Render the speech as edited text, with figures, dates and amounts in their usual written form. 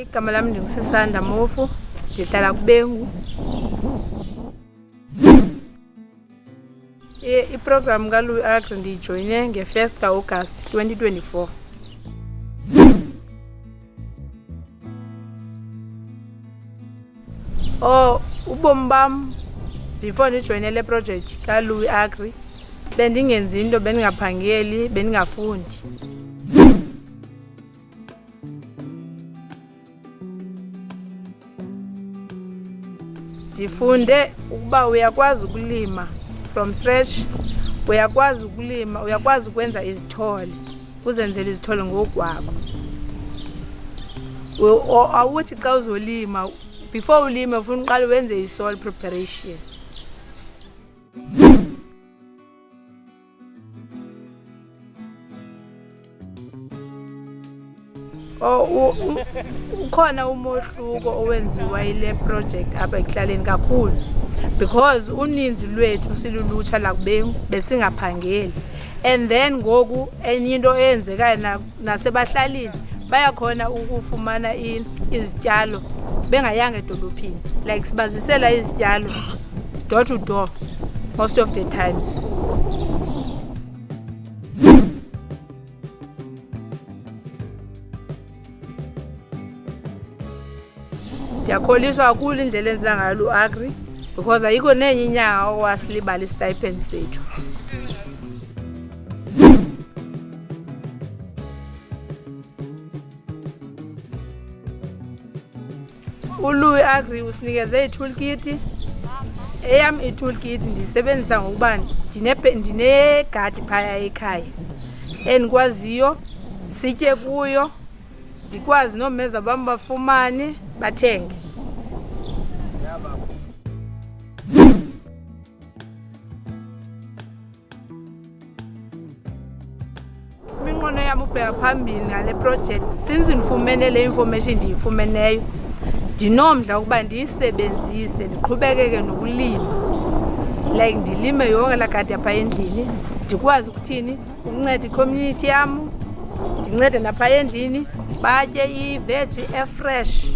Igama lami ndinguSisanda Mofu, ndihlala kuBengu. I-program kaLouis Agri ndiyijoyine nge-1 ka-August 2024. Ubomi bam before ndijoyine le project kaLouis Agri bendingenzi into, bendingaphangeli, bendingafundi. Ndifunde ukuba uyakwazi ukulima from scratch, uyakwazi ukulima, uyakwazi ukwenza izithole, uzenzele izithole ngokwakho. Awuthi xa uzolima, before ulime ufuna uqale wenze i-soil preparation. Ukhona umohluko owenziwa yile project apha ekuhlaleni kakhulu, because uninzi lwethu silulutsha lakuBengu besingaphangeli, and then ngoku enye into eyenzekayo nasebahlalini bayakhona ukufumana izityalo bengayanga edolophini, like sibazisela izityalo door to door most of the times. Ndiyakholiswa kakhulu indlela enza ngayo uLouis Agri, because ayikho nenye inyanga owasilibala istipend sethu. uLouis Agri usinikeze i-toolkit. Eyam i-toolkit ndiyisebenzisa ngokuba ndinegadi phaya ekhaya endikwaziyo sitye kuyo, ndikwazi noomeza bam bafumane bathenge. Iminqweno yam ubheka phambili ngale project, since ndifumene le information ndiyifumeneyo, ndinomdla ukuba ndiyisebenzise, ndiqhubekeke nokulima, like ndilime yonke laa gadi apha endlini, ndikwazi ukuthini ukunceda i-community yam, ndincede napha endlini batye iveji efresh.